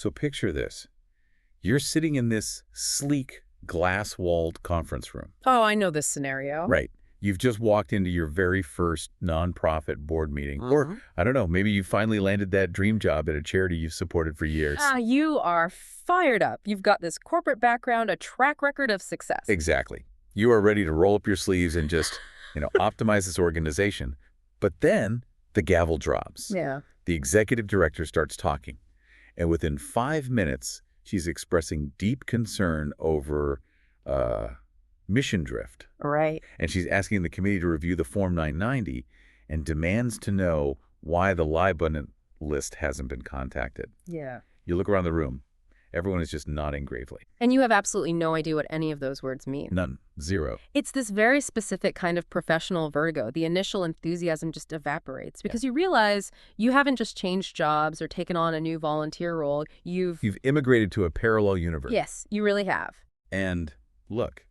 So picture this. You're sitting in this sleek, glass-walled conference room. Oh, I know this scenario. Right. You've just walked into your very first nonprofit board meeting. Or, I don't know, maybe you finally landed that dream job at a charity you've supported for years. You are fired up. You've got this corporate background, a track record of success. Exactly. You are ready to roll up your sleeves and just, optimize this organization. But then the gavel drops. Yeah. The executive director starts talking. And within 5 minutes, she's expressing deep concern over mission drift. Right. And she's asking the committee to review the Form 990 and demands to know why the LYBUNT list hasn't been contacted. Yeah. You look around the room. Everyone is just nodding gravely. And you have absolutely no idea what any of those words mean. None. Zero. It's this very specific kind of professional vertigo. The initial enthusiasm just evaporates because you realize you haven't just changed jobs or taken on a new volunteer role. You've immigrated to a parallel universe. Yes, you really have. And look,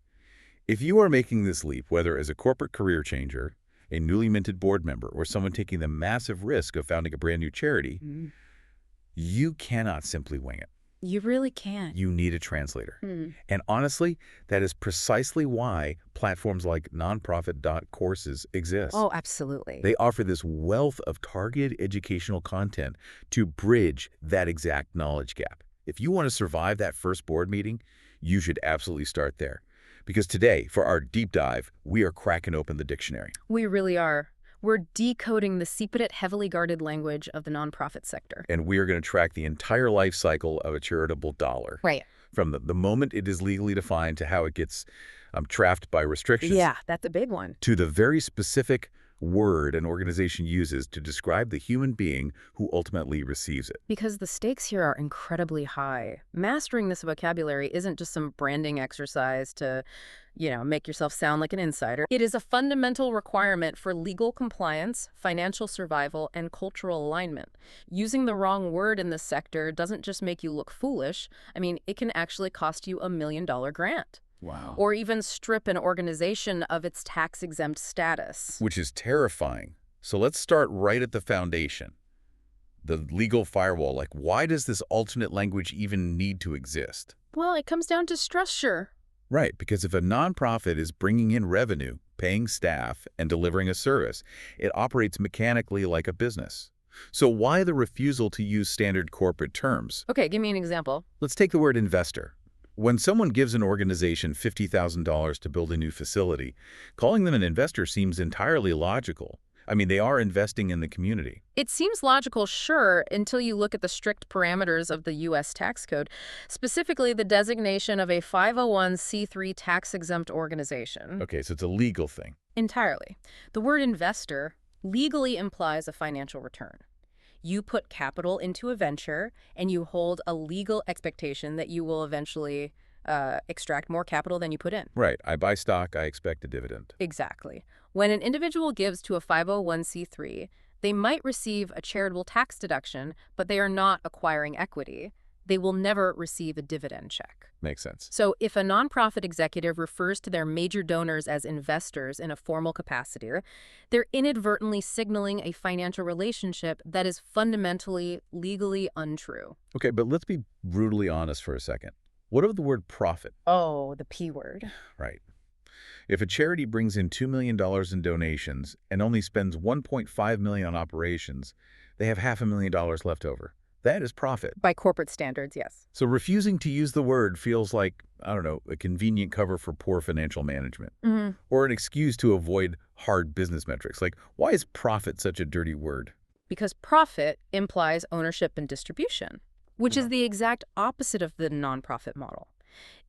if you are making this leap, whether as a corporate career changer, a newly minted board member, or someone taking the massive risk of founding a brand new charity, you cannot simply wing it. You really can't. You need a translator. And honestly, that is precisely why platforms like Nonprofit.Courses exist. Oh, absolutely. They offer this wealth of targeted educational content to bridge that exact knowledge gap. If you want to survive that first board meeting, you should absolutely start there. Because today, for our deep dive, we are cracking open the dictionary. We really are. We're decoding the secretive, heavily guarded language of the nonprofit sector. And we are going to track the entire life cycle of a charitable dollar. Right. From the moment it is legally defined to how it gets trapped by restrictions. Yeah, that's a big one. To the very specific word an organization uses to describe the human being who ultimately receives it. Because the stakes here are incredibly high. Mastering this vocabulary isn't just some branding exercise to, make yourself sound like an insider. It is a fundamental requirement for legal compliance, financial survival, and cultural alignment. Using the wrong word in this sector doesn't just make you look foolish. It can actually cost you $1 million grant. Wow. Or even strip an organization of its tax-exempt status. Which is terrifying. So let's start right at the foundation. The legal firewall. Like, why does this alternate language even need to exist? Well, it comes down to structure. Right, because if a nonprofit is bringing in revenue, paying staff, and delivering a service, it operates mechanically like a business. So why the refusal to use standard corporate terms? Okay, give me an example. Let's take the word investor. When someone gives an organization $50,000 to build a new facility, calling them an investor seems entirely logical. They are investing in the community. It seems logical, sure, until you look at the strict parameters of the U.S. tax code, specifically the designation of a 501c3 tax-exempt organization. Okay, so it's a legal thing. Entirely. The word investor legally implies a financial return. You put capital into a venture, and you hold a legal expectation that you will eventually extract more capital than you put in. Right. I buy stock, I expect a dividend. Exactly. When an individual gives to a 501c3, they might receive a charitable tax deduction, but they are not acquiring equity. They will never receive a dividend check. Makes sense. So if a nonprofit executive refers to their major donors as investors in a formal capacity, they're inadvertently signaling a financial relationship that is fundamentally legally untrue. Okay, but let's be brutally honest for a second. What of the word profit? Oh, the P word. Right. If a charity brings in $2 million in donations and only spends $1.5 million on operations, they have $500,000 left over. That is profit. By corporate standards, yes. So refusing to use the word feels like, a convenient cover for poor financial management. Or an excuse to avoid hard business metrics. Like, why is profit such a dirty word? Because profit implies ownership and distribution, which is the exact opposite of the nonprofit model.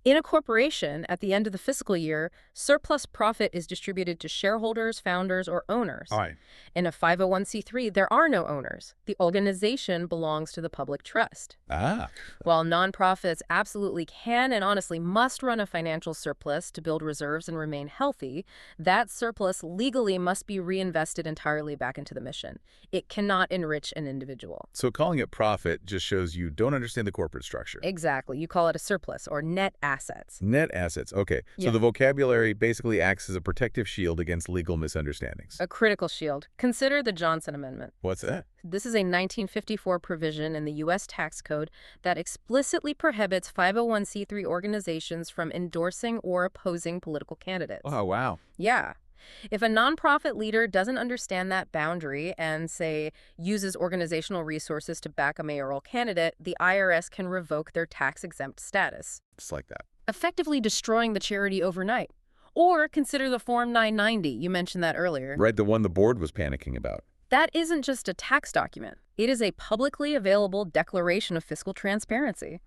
In a corporation, at the end of the fiscal year, surplus profit is distributed to shareholders, founders, or owners. All right. In a 501c3, there are no owners. The organization belongs to the public trust. While nonprofits absolutely can and honestly must run a financial surplus to build reserves and remain healthy, that surplus legally must be reinvested entirely back into the mission. It cannot enrich an individual. So calling it profit just shows you don't understand the corporate structure. Exactly. You call it a surplus or net assets. Net assets. Okay. So Yeah. the vocabulary basically acts as a protective shield against legal misunderstandings. A critical shield. Consider the Johnson Amendment. What's that? This is a 1954 provision in the U.S. tax code that explicitly prohibits 501c3 organizations from endorsing or opposing political candidates. Oh, wow. Yeah. If a nonprofit leader doesn't understand that boundary and, say, uses organizational resources to back a mayoral candidate, the IRS can revoke their tax-exempt status, Just like that. effectively destroying the charity overnight. Or consider the Form 990. You mentioned that earlier. Right, the one the board was panicking about. That isn't just a tax document. It is a publicly available declaration of fiscal transparency.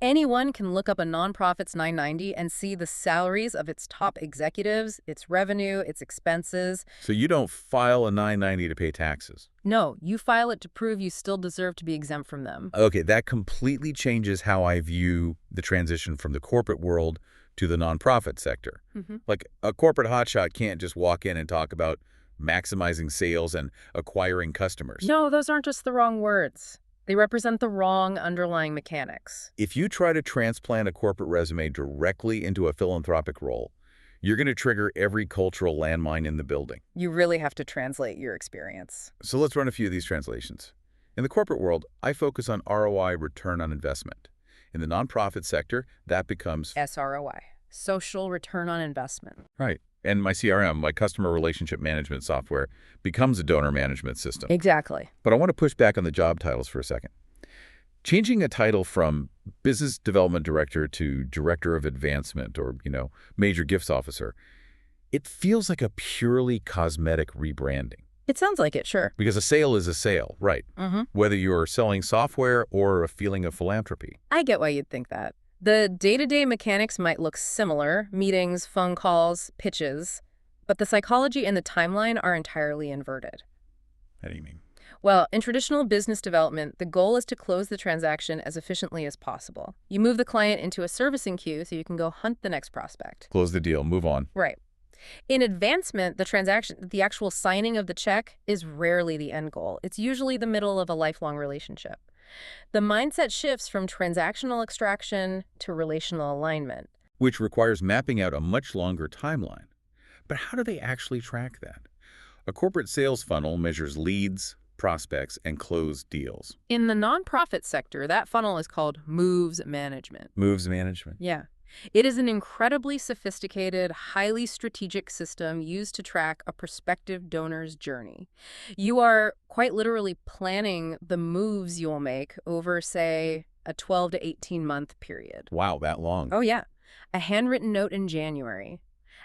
Anyone can look up a nonprofit's 990 and see the salaries of its top executives, its revenue, its expenses. So you don't file a 990 to pay taxes. No, you file it to prove you still deserve to be exempt from them. Okay, that completely changes how I view the transition from the corporate world to the nonprofit sector. Like, a corporate hotshot can't just walk in and talk about maximizing sales and acquiring customers. No, those aren't just the wrong words. They represent the wrong underlying mechanics. If you try to transplant a corporate resume directly into a philanthropic role, you're going to trigger every cultural landmine in the building. You really have to translate your experience. So let's run a few of these translations. In the corporate world, I focus on ROI, return on investment. In the nonprofit sector, that becomes SROI, social return on investment. right. And my CRM, my customer relationship management software, becomes a donor management system. Exactly. But I want to push back on the job titles for a second. Changing a title from business development director to director of advancement or, major gifts officer, it feels like a purely cosmetic rebranding. It sounds like it, sure. Because a sale is a sale, right? Whether you're selling software or a feeling of philanthropy. I get why you'd think that. The day-to-day mechanics might look similar, meetings, phone calls, pitches, but the psychology and the timeline are entirely inverted. How do you mean? Well, in traditional business development, the goal is to close the transaction as efficiently as possible. You move the client into a servicing queue so you can go hunt the next prospect. Close the deal, move on. Right. In advancement, the actual signing of the check is rarely the end goal. It's usually the middle of a lifelong relationship. The mindset shifts from transactional extraction to relational alignment. Which requires mapping out a much longer timeline. But how do they actually track that? A corporate sales funnel measures leads, prospects, and closed deals. In the nonprofit sector, that funnel is called moves management. Moves management. Yeah. It is an incredibly sophisticated, highly strategic system used to track a prospective donor's journey. You are quite literally planning the moves you'll make over, say, a 12 to 18-month period. Wow, that long. Oh, yeah. A handwritten note in January.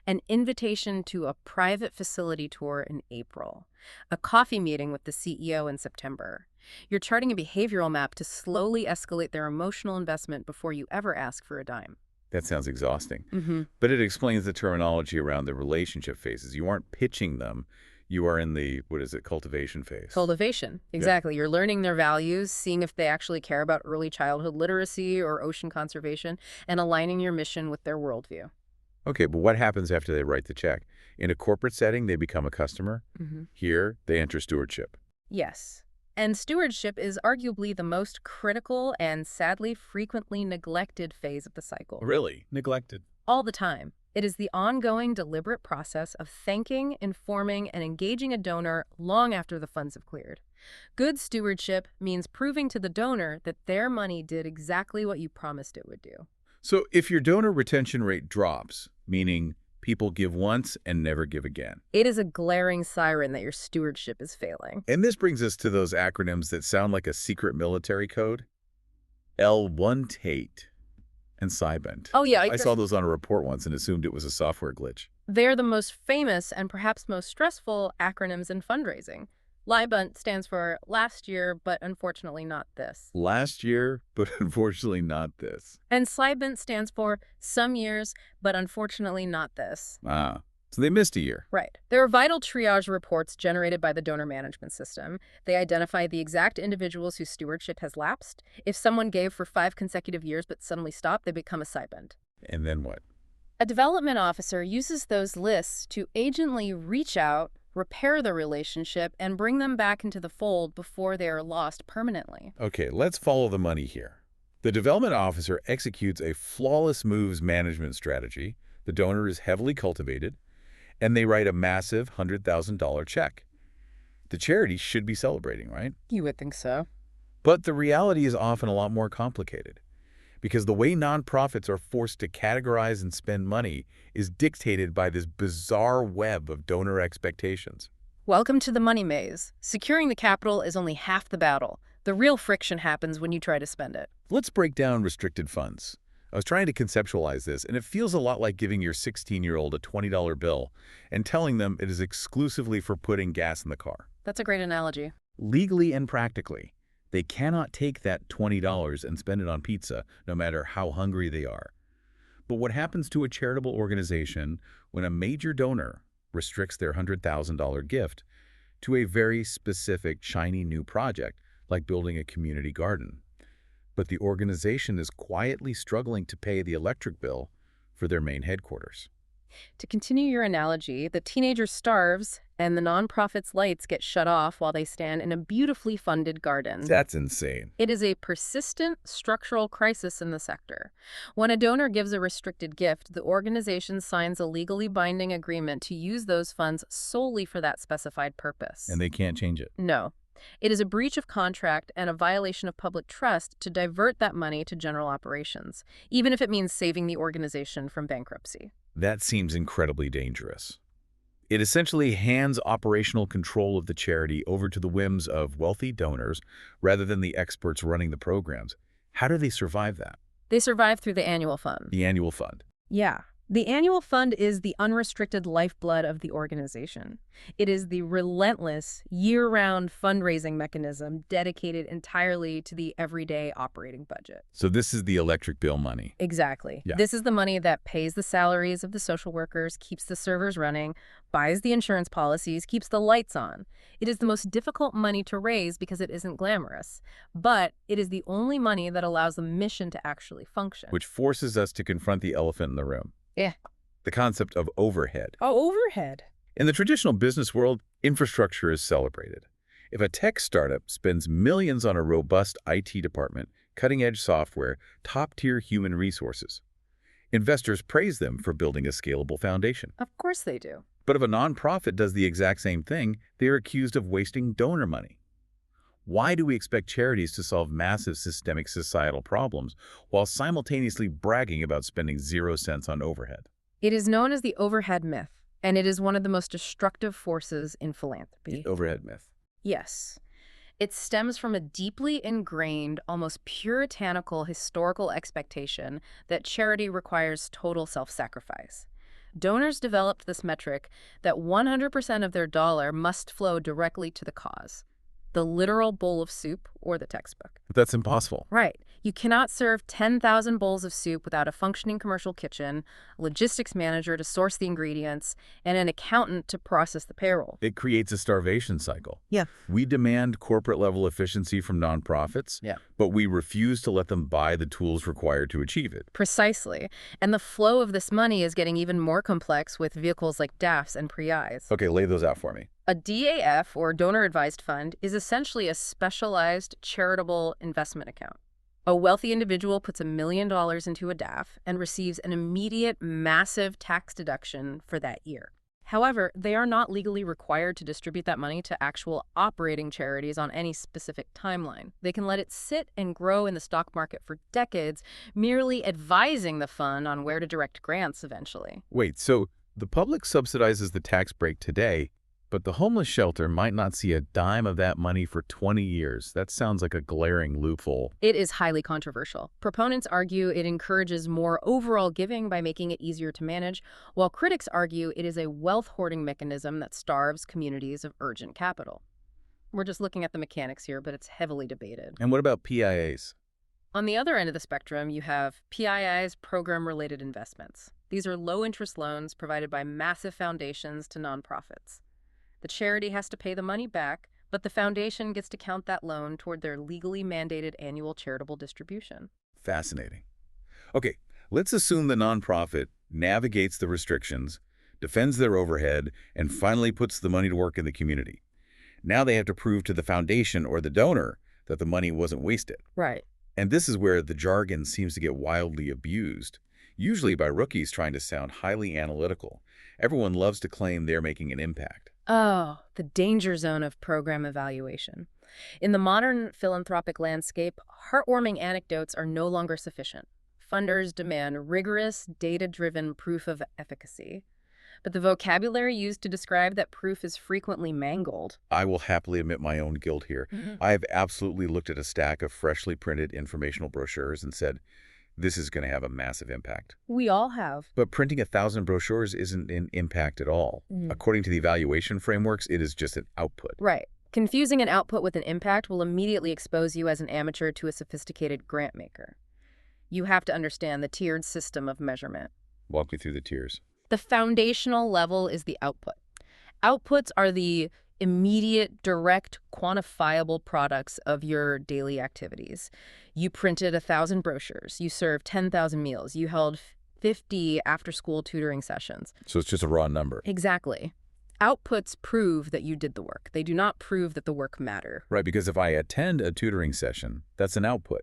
An invitation to a private facility tour in April. A coffee meeting with the CEO in September. You're charting a behavioral map to slowly escalate their emotional investment before you ever ask for a dime. That sounds exhausting. But it explains the terminology around the relationship phases. You aren't pitching them. You are in the, cultivation phase. Cultivation. Exactly. You're learning their values, seeing if they actually care about early childhood literacy or ocean conservation, and aligning your mission with their worldview. Okay, but what happens after they write the check? In a corporate setting, they become a customer. Here, they enter stewardship. Yes. And stewardship is arguably the most critical and sadly frequently neglected phase of the cycle. Really? Neglected. All the time. It is the ongoing deliberate process of thanking, informing, and engaging a donor long after the funds have cleared. Good stewardship means proving to the donor that their money did exactly what you promised it would do. So if your donor retention rate drops, meaning people give once and never give again. It is a glaring siren that your stewardship is failing. And this brings us to those acronyms that sound like a secret military code. LYBUNT and LYBUNT. Oh, yeah. I saw those on a report once and assumed it was a software glitch. They're the most famous and perhaps most stressful acronyms in fundraising. LYBUNT stands for last year, but unfortunately not this. Last year, but unfortunately not this. And LYBUNT stands for some years, but unfortunately not this. Ah, so they missed a year. Right. There are vital triage reports generated by the donor management system. They identify the exact individuals whose stewardship has lapsed. If someone gave for 5 consecutive years but suddenly stopped, they become a LYBUNT. And then what? A development officer uses those lists to agently reach out, repair the relationship, and bring them back into the fold before they are lost permanently. Okay, let's follow the money here. The development officer executes a flawless moves management strategy. The donor is heavily cultivated, and they write a massive $100,000 check. The charity should be celebrating, right? You would think so. But the reality is often a lot more complicated, because the way nonprofits are forced to categorize and spend money is dictated by this bizarre web of donor expectations. Welcome to the money maze. Securing the capital is only half the battle. The real friction happens when you try to spend it. Let's break down restricted funds. I was trying to conceptualize this, and it feels a lot like giving your 16-year-old a $20 bill and telling them it is exclusively for putting gas in the car. That's a great analogy. Legally and practically, they cannot take that $20 and spend it on pizza, no matter how hungry they are. But what happens to a charitable organization when a major donor restricts their $100,000 gift to a very specific, shiny new project, like building a community garden? But the organization is quietly struggling to pay the electric bill for their main headquarters. To continue your analogy, the teenager starves and the nonprofit's lights get shut off while they stand in a beautifully funded garden. That's insane. It is a persistent structural crisis in the sector. When a donor gives a restricted gift, the organization signs a legally binding agreement to use those funds solely for that specified purpose. And they can't change it. No. It is a breach of contract and a violation of public trust to divert that money to general operations, even if it means saving the organization from bankruptcy. That seems incredibly dangerous. It essentially hands operational control of the charity over to the whims of wealthy donors rather than the experts running the programs. How do they survive that? They survive through the annual fund. The annual fund. Yeah. The annual fund is the unrestricted lifeblood of the organization. It is the relentless, year-round fundraising mechanism dedicated entirely to the everyday operating budget. So this is the electric bill money. Exactly. Yeah. This is the money that pays the salaries of the social workers, keeps the servers running, buys the insurance policies, keeps the lights on. It is the most difficult money to raise because it isn't glamorous. But it is the only money that allows the mission to actually function. Which forces us to confront the elephant in the room. Yeah. The concept of overhead. Oh, overhead. In the traditional business world, infrastructure is celebrated. If a tech startup spends millions on a robust IT department, cutting-edge software, top-tier human resources, investors praise them for building a scalable foundation. Of course they do. But if a nonprofit does the exact same thing, they are accused of wasting donor money. Why do we expect charities to solve massive systemic societal problems while simultaneously bragging about spending 0 cents on overhead? It is known as the overhead myth, and it is one of the most destructive forces in philanthropy. The overhead myth. Yes. It stems from a deeply ingrained, almost puritanical historical expectation that charity requires total self-sacrifice. Donors developed this metric that 100% of their dollar must flow directly to the cause. The literal bowl of soup or the textbook. But that's impossible. Right. You cannot serve 10,000 bowls of soup without a functioning commercial kitchen, a logistics manager to source the ingredients, and an accountant to process the payroll. It creates a starvation cycle. Yeah. We demand corporate-level efficiency from nonprofits, but we refuse to let them buy the tools required to achieve it. Precisely. And the flow of this money is getting even more complex with vehicles like DAFs and PRIs. Okay, lay those out for me. A DAF, or donor-advised fund, is essentially a specialized charitable investment account. A wealthy individual puts $1 million into a DAF and receives an immediate, massive tax deduction for that year. However, they are not legally required to distribute that money to actual operating charities on any specific timeline. They can let it sit and grow in the stock market for decades, merely advising the fund on where to direct grants eventually. Wait, so the public subsidizes the tax break today, but the homeless shelter might not see a dime of that money for 20 years. That sounds like a glaring loophole. It is highly controversial. Proponents argue it encourages more overall giving by making it easier to manage, while critics argue it is a wealth hoarding mechanism that starves communities of urgent capital. We're just looking at the mechanics here, but it's heavily debated. And what about PIAs? On the other end of the spectrum, you have PIIs, program-related investments. These are low-interest loans provided by massive foundations to nonprofits. The charity has to pay the money back, but the foundation gets to count that loan toward their legally mandated annual charitable distribution. Fascinating. Okay, let's assume the nonprofit navigates the restrictions, defends their overhead, and finally puts the money to work in the community. Now they have to prove to the foundation or the donor that the money wasn't wasted. Right. And this is where the jargon seems to get wildly abused, usually by rookies trying to sound highly analytical. Everyone loves to claim they're making an impact. Oh, the danger zone of program evaluation. In the modern philanthropic landscape, heartwarming anecdotes are no longer sufficient. Funders demand rigorous, data-driven proof of efficacy. But the vocabulary used to describe that proof is frequently mangled. I will happily admit my own guilt here. I have absolutely looked at a stack of freshly printed informational brochures and said, this is going to have a massive impact. We all have. But printing 1,000 brochures isn't an impact at all. According to the evaluation frameworks, it is just an output. Right. Confusing an output with an impact will immediately expose you as an amateur to a sophisticated grant maker. You have to understand the tiered system of measurement. Walk me through the tiers. The foundational level is the output. Outputs are the immediate, direct, quantifiable products of your daily activities. You printed 1,000 brochures. You served 10,000 meals. You held 50 after-school tutoring sessions. So it's just a raw number. Exactly. Outputs prove that you did the work. They do not prove that the work mattered. Right, because if I attend a tutoring session, that's an output.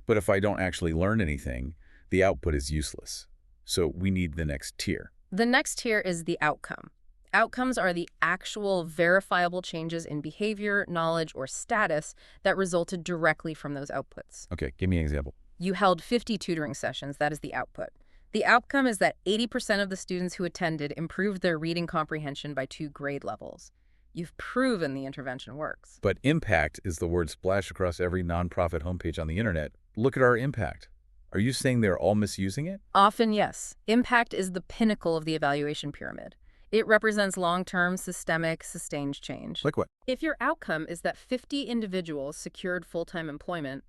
But if I don't actually learn anything, the output is useless. So we need the next tier. The next tier is the outcome. Outcomes are the actual verifiable changes in behavior, knowledge, or status that resulted directly from those outputs. Okay, give me an example. You held 50 tutoring sessions. That is the output. The outcome is that 80% of the students who attended improved their reading comprehension by 2 grade levels. You've proven the intervention works. But impact is the word splashed across every nonprofit homepage on the internet. Look at our impact. Are you saying they're all misusing it? Often, yes. Impact is the pinnacle of the evaluation pyramid. It represents long-term, systemic, sustained change. Like what? If your outcome is that 50 individuals secured full-time employment,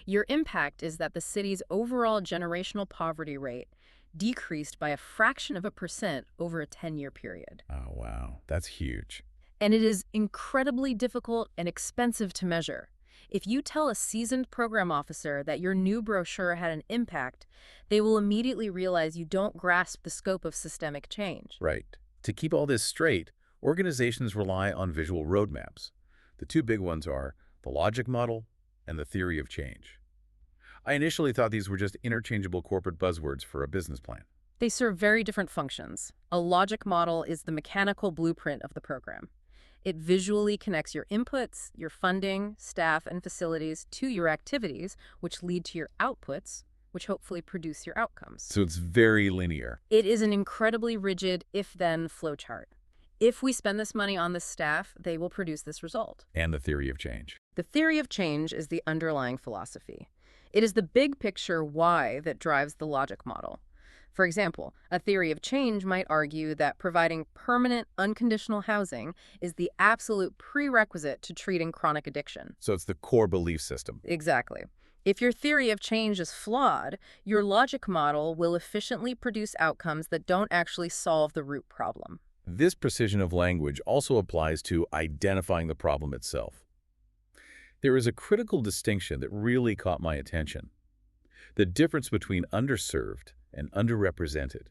your impact is that the city's overall generational poverty rate decreased by a fraction of a percent over a 10-year period. Oh, wow. That's huge. And it is incredibly difficult and expensive to measure. If you tell a seasoned program officer that your new brochure had an impact, they will immediately realize you don't grasp the scope of systemic change. Right. To keep all this straight, organizations rely on visual roadmaps. The 2 big ones are the logic model and the theory of change. I initially thought these were just interchangeable corporate buzzwords for a business plan. They serve very different functions. A logic model is the mechanical blueprint of the program. It visually connects your inputs, your funding, staff, and facilities to your activities, which lead to your outputs, which hopefully produce your outcomes. So it's very linear. It is an incredibly rigid if-then flowchart. If we spend this money on this staff, they will produce this result. And the theory of change. The theory of change is the underlying philosophy. It is the big picture why that drives the logic model. For example, a theory of change might argue that providing permanent, unconditional housing is the absolute prerequisite to treating chronic addiction. So it's the core belief system. Exactly. If your theory of change is flawed, your logic model will efficiently produce outcomes that don't actually solve the root problem. This precision of language also applies to identifying the problem itself. There is a critical distinction that really caught my attention. The difference between underserved and underrepresented.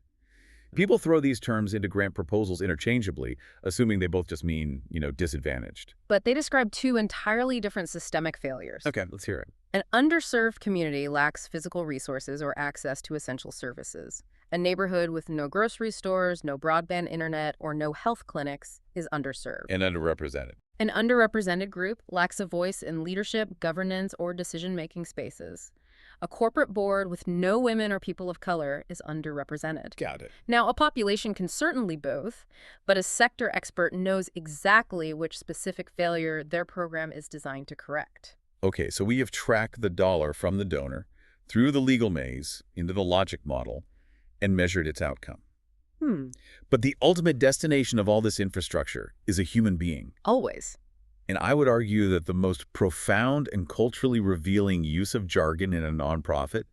People throw these terms into grant proposals interchangeably, assuming they both just mean, disadvantaged. But they describe 2 entirely different systemic failures. Okay, let's hear it. An underserved community lacks physical resources or access to essential services. A neighborhood with no grocery stores, no broadband internet, or no health clinics is underserved. And underrepresented. An underrepresented group lacks a voice in leadership, governance, or decision-making spaces. A corporate board with no women or people of color is underrepresented. Got it. Now, a population can certainly both, but a sector expert knows exactly which specific failure their program is designed to correct. Okay, so we have tracked the dollar from the donor through the legal maze into the logic model and measured its outcome. But the ultimate destination of all this infrastructure is a human being. Always. And I would argue that the most profound and culturally revealing use of jargon in a nonprofit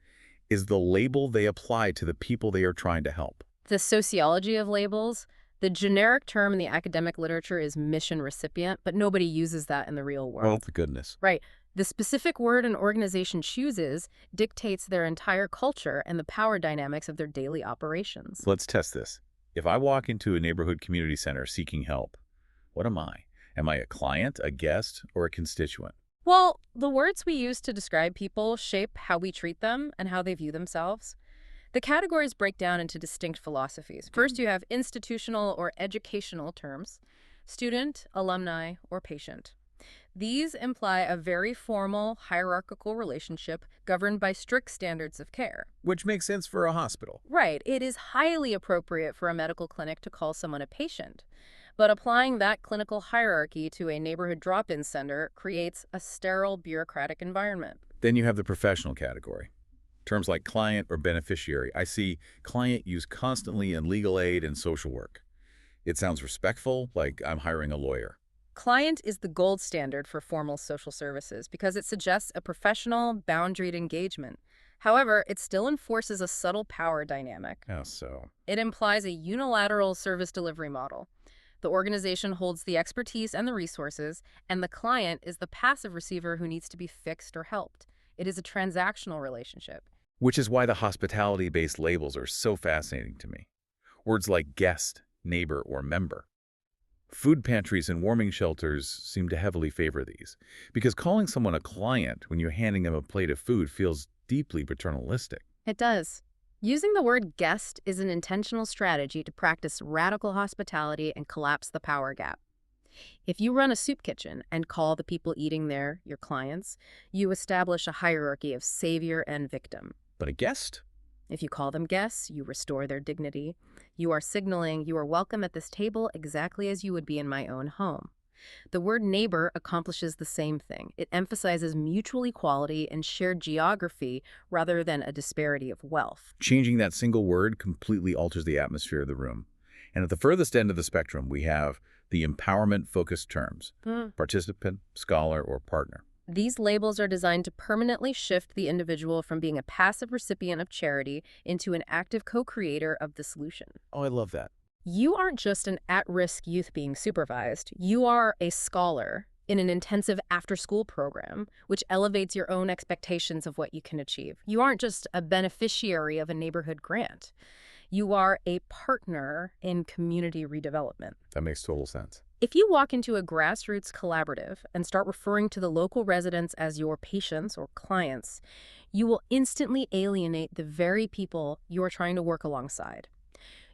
is the label they apply to the people they are trying to help. The sociology of labels, the generic term in the academic literature is mission recipient, but nobody uses that in the real world. Oh, for goodness. Right. The specific word an organization chooses dictates their entire culture and the power dynamics of their daily operations. Let's test this. If I walk into a neighborhood community center seeking help, what am I? Am I a client, a guest, or a constituent? Well, the words we use to describe people shape how we treat them and how they view themselves. The categories break down into distinct philosophies. First, you have institutional or educational terms, student, alumni, or patient. These imply a very formal, hierarchical relationship governed by strict standards of care. Which makes sense for a hospital. Right, it is highly appropriate for a medical clinic to call someone a patient. But applying that clinical hierarchy to a neighborhood drop-in center creates a sterile, bureaucratic environment. Then you have the professional category. Terms like client or beneficiary. I see client used constantly in legal aid and social work. It sounds respectful, like I'm hiring a lawyer. Client is the gold standard for formal social services because it suggests a professional, boundaried engagement. However, it still enforces a subtle power dynamic. How so? It implies a unilateral service delivery model. The organization holds the expertise and the resources, and the client is the passive receiver who needs to be fixed or helped. It is a transactional relationship. Which is why the hospitality-based labels are so fascinating to me. Words like guest, neighbor, or member. Food pantries and warming shelters seem to heavily favor these, because calling someone a client when you're handing them a plate of food feels deeply paternalistic. It does. Using the word guest is an intentional strategy to practice radical hospitality and collapse the power gap. If you run a soup kitchen and call the people eating there your clients, you establish a hierarchy of savior and victim. But a guest? If you call them guests, you restore their dignity. You are signaling you are welcome at this table exactly as you would be in my own home. The word neighbor accomplishes the same thing. It emphasizes mutual equality and shared geography rather than a disparity of wealth. Changing that single word completely alters the atmosphere of the room. And at the furthest end of the spectrum, we have the empowerment-focused terms, participant, scholar, or partner. These labels are designed to permanently shift the individual from being a passive recipient of charity into an active co-creator of the solution. Oh, I love that. You aren't just an at-risk youth being supervised. You are a scholar in an intensive after-school program, which elevates your own expectations of what you can achieve. You aren't just a beneficiary of a neighborhood grant. You are a partner in community redevelopment. That makes total sense. If you walk into a grassroots collaborative and start referring to the local residents as your patients or clients, you will instantly alienate the very people you are trying to work alongside.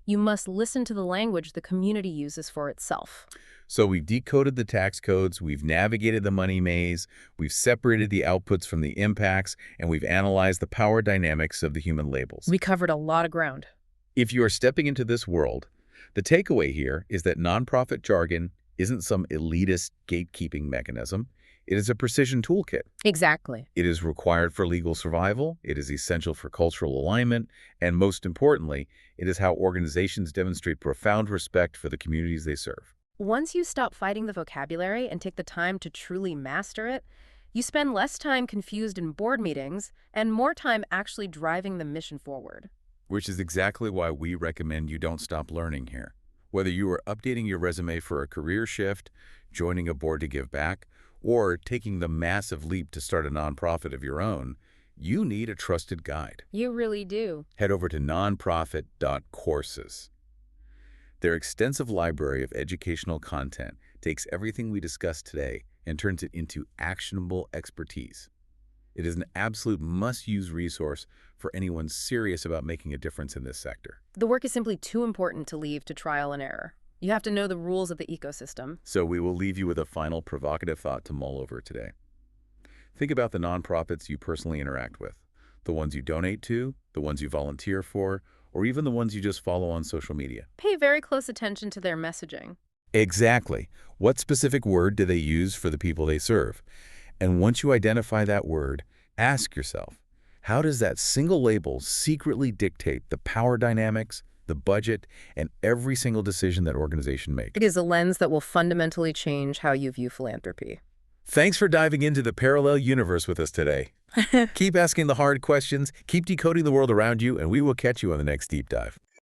You must listen to the language the community uses for itself. So we've decoded the tax codes, we've navigated the money maze, we've separated the outputs from the impacts, and we've analyzed the power dynamics of the human labels. We covered a lot of ground. If you are stepping into this world, the takeaway here is that nonprofit jargon isn't some elitist gatekeeping mechanism. It is a precision toolkit. Exactly. It is required for legal survival, it is essential for cultural alignment, and most importantly, it is how organizations demonstrate profound respect for the communities they serve. Once you stop fighting the vocabulary and take the time to truly master it, you spend less time confused in board meetings and more time actually driving the mission forward. Which is exactly why we recommend you don't stop learning here. Whether you are updating your resume for a career shift, joining a board to give back, or taking the massive leap to start a nonprofit of your own, you need a trusted guide. You really do. Head over to Nonprofit.Courses. Their extensive library of educational content takes everything we discussed today and turns it into actionable expertise. It is an absolute must-use resource for anyone serious about making a difference in this sector. The work is simply too important to leave to trial and error. You have to know the rules of the ecosystem. So we will leave you with a final provocative thought to mull over today. Think about the nonprofits you personally interact with, the ones you donate to, the ones you volunteer for, or even the ones you just follow on social media. Pay very close attention to their messaging. Exactly. What specific word do they use for the people they serve? And once you identify that word, ask yourself, how does that single label secretly dictate the power dynamics, the budget, and every single decision that organization makes? It is a lens that will fundamentally change how you view philanthropy. Thanks for diving into the parallel universe with us today. Keep asking the hard questions, keep decoding the world around you, and we will catch you on the next deep dive.